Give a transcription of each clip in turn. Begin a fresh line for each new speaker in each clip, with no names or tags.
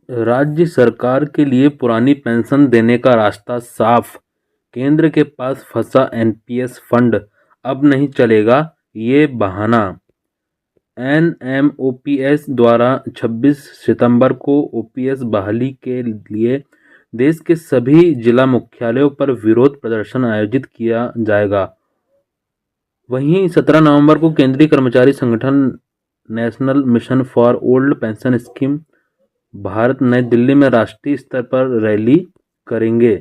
राज्य सरकार के लिए पुरानी पेंशन देने का रास्ता साफ। केंद्र के पास फंसा एनपीएस फंड, अब नहीं चलेगा ये बहाना। एनएमओपीएस द्वारा 26 सितंबर को ओपीएस बहाली के लिए देश के सभी जिला मुख्यालयों पर विरोध प्रदर्शन आयोजित किया जाएगा। वहीं 17 नवंबर को केंद्रीय कर्मचारी संगठन national mission for old pension scheme Bharat नई दिल्ली में राष्ट्रीय स्तर पर रैली करेंगे।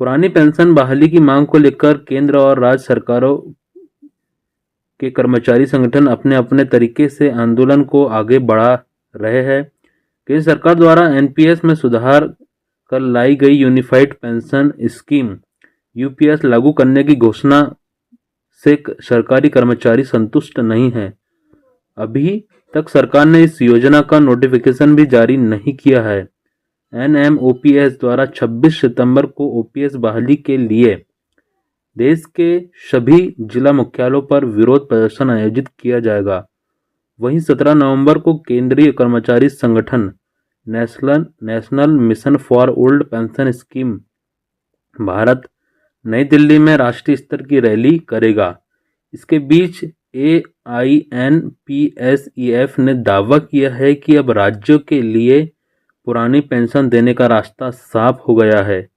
पुरानी पेंशन बहाली की मांग को लेकर केंद्र और राज्य सरकारों के कर्मचारी संगठन अपने अपने तरीके से आंदोलन को आगे बढ़ा रहे हैं। केंद्र सरकार द्वारा एनपीएस में सुधार कर लाई गई यूनिफाइड पेंशन स्कीम यूपीएस लागू करने की घोषणा से सरकारी कर्मचारी संतुष्ट नहीं हैं। अभी तक सरकार ने इस योजना का नोटिफिकेशन भी जारी नहीं किया है। एनएमओपीएस द्वारा 26 सितंबर को ओपीएस बहाली के लिए देश के सभी जिला मुख्यालयों पर विरोध प्रदर्शन आयोजित किया जाएगा। वहीं 17 नवंबर को केंद्रीय कर्मचारी संगठन national mission for old pension scheme Bharat नई दिल्ली में राष्ट्रीय स्तर की रैली करेगा। इसके बीच एआईएनपीएसईएफ ने दावा किया है कि अब राज्यों के लिए पुरानी पेंशन देने का रास्ता साफ हो गया है।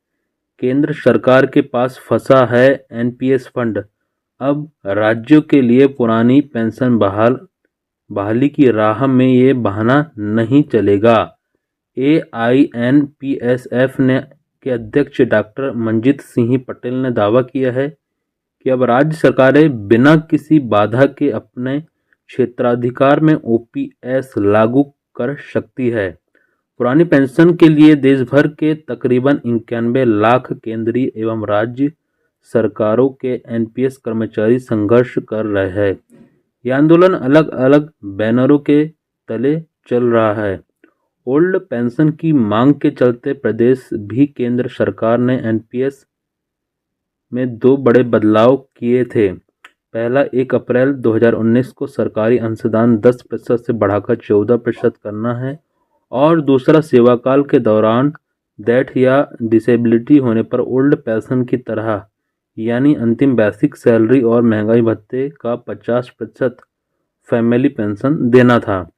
केंद्र सरकार के पास फंसा है एनपीएस फंड, अब राज्यों के लिए पुरानी पेंशन बहाली की राह में ये बहाना नहीं चलेगा। एआईएनपीएसएफ ने के अध्यक्ष डॉक्टर मंजीत सिंह पटेल ने दावा किया है कि अब राज्य सरकारें बिना किसी बाधा के अपने क्षेत्राधिकार में ओपीएस लागू कर सकती है। पुरानी पेंशन के लिए देश भर के तकरीबन 91 लाख केंद्रीय एवं राज्य सरकारों के एनपीएस कर्मचारी संघर्ष कर रहे हैं। यह आंदोलन अलग अलग बैनरों के तले चल रहा है। ओल्ड पेंशन की मांग के चलते प्रदेश भी केंद्र सरकार ने एनपीएस में 2 बड़े बदलाव किए थे। पहला 1 अप्रैल 2019 को सरकारी अंशदान 10% से बढ़ाकर 14% करना है और दूसरा सेवाकाल के दौरान डेथ या डिसेबिलिटी होने पर ओल्ड पेंशन की तरह यानी अंतिम बेसिक सैलरी और महंगाई भत्ते का 50% फैमिली पेंशन देना था।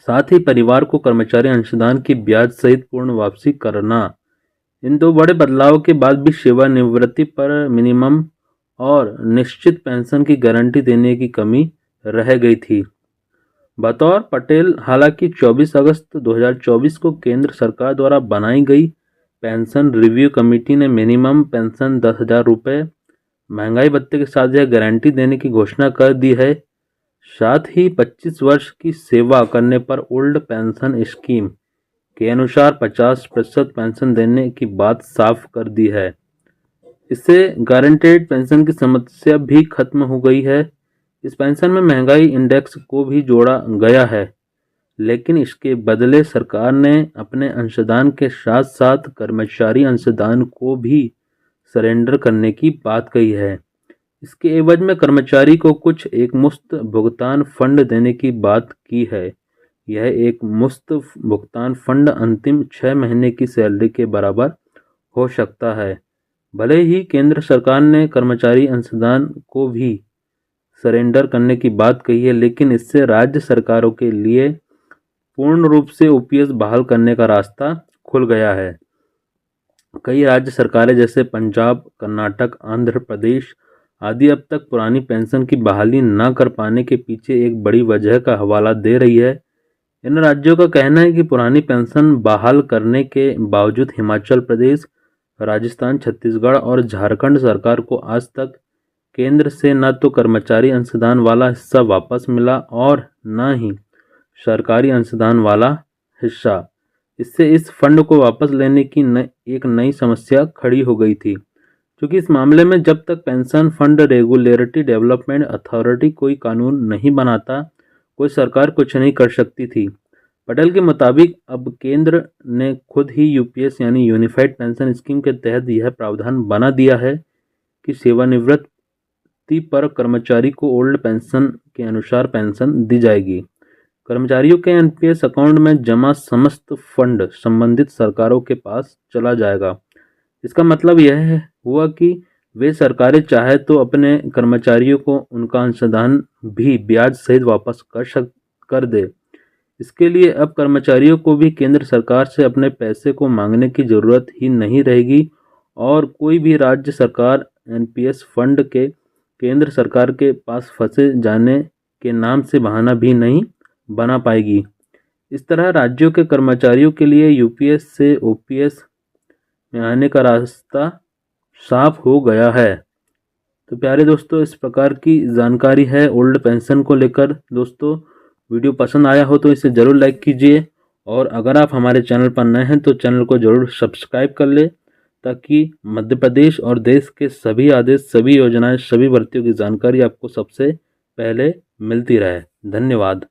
साथ ही परिवार को कर्मचारी अंशदान की ब्याज सहित पूर्ण वापसी करना। इन 2 बड़े बदलावों के बाद भी सेवानिवृत्ति पर मिनिमम और निश्चित पेंशन की गारंटी देने की कमी रह गई थी। बतौर पटेल, हालांकि 24 अगस्त 2024 को केंद्र सरकार द्वारा बनाई गई पेंशन रिव्यू कमेटी ने मिनिमम पेंशन 10,000 रुपये महंगाई भत्ते के साथ यह गारंटी देने की घोषणा कर दी है। साथ ही 25 वर्ष की सेवा करने पर ओल्ड पेंशन स्कीम के अनुसार 50% पेंशन देने की बात साफ कर दी है। इससे गारंटेड पेंशन की समस्या भी खत्म हो गई है। इस पेंशन में महंगाई इंडेक्स को भी जोड़ा गया है, लेकिन इसके बदले सरकार ने अपने अंशदान के साथ साथ कर्मचारी अंशदान को भी सरेंडर करने की बात कही है। इसके एवज में कर्मचारी को कुछ एक मुफ्त भुगतान फंड देने की बात की है। यह एक मुफ्त भुगतान फंड अंतिम 6 महीने की सैलरी के बराबर हो सकता है। भले ही केंद्र सरकार ने कर्मचारी अंशदान को भी सरेंडर करने की बात कही है, लेकिन इससे राज्य सरकारों के लिए पूर्ण रूप से ओपीएस बहाल करने का रास्ता खुल गया है। कई राज्य सरकारें जैसे पंजाब, कर्नाटक, आंध्र प्रदेश आदि अब तक पुरानी पेंशन की बहाली न कर पाने के पीछे एक बड़ी वजह का हवाला दे रही है। इन राज्यों का कहना है कि पुरानी पेंशन बहाल करने के बावजूद हिमाचल प्रदेश, राजस्थान, छत्तीसगढ़ और झारखंड सरकार को आज तक केंद्र से न तो कर्मचारी अंशदान वाला हिस्सा वापस मिला और न ही सरकारी अंशदान वाला हिस्सा। इससे इस फंड को वापस लेने की एक नई समस्या खड़ी हो गई थी, क्योंकि इस मामले में जब तक pension fund regulatory development authority कोई कानून नहीं बनाता, कोई सरकार कुछ नहीं कर सकती थी। पटेल के मुताबिक अब केंद्र ने खुद ही यूपीएस यानी यूनिफाइड पेंशन स्कीम के तहत यह प्रावधान बना दिया है कि सेवानिवृत्ति पर कर्मचारी को ओल्ड पेंशन के अनुसार पेंशन दी जाएगी। कर्मचारियों के एनपीएस अकाउंट में जमा समस्त फंड संबंधित सरकारों के पास चला जाएगा। इसका मतलब यह हुआ कि वे सरकारें चाहे तो अपने कर्मचारियों को उनका अंशदान भी ब्याज सहित वापस कर दे। इसके लिए अब कर्मचारियों को भी केंद्र सरकार से अपने पैसे को मांगने की जरूरत ही नहीं रहेगी और कोई भी राज्य सरकार एनपीएस फंड के केंद्र सरकार के पास फंसे जाने के नाम से बहाना भी नहीं बना पाएगी। इस तरह राज्यों के कर्मचारियों के लिए यूपीएस से ओपीएस में आने का रास्ता साफ हो गया है। तो प्यारे दोस्तों, इस प्रकार की जानकारी है ओल्ड पेंशन को लेकर। दोस्तों, वीडियो पसंद आया हो तो इसे ज़रूर लाइक कीजिए और अगर आप हमारे चैनल पर नए हैं तो चैनल को ज़रूर सब्सक्राइब कर ले ताकि मध्य प्रदेश और देश के सभी आदेश, सभी योजनाएं, सभी भर्तियों की जानकारी आपको सबसे पहले मिलती रहे। धन्यवाद।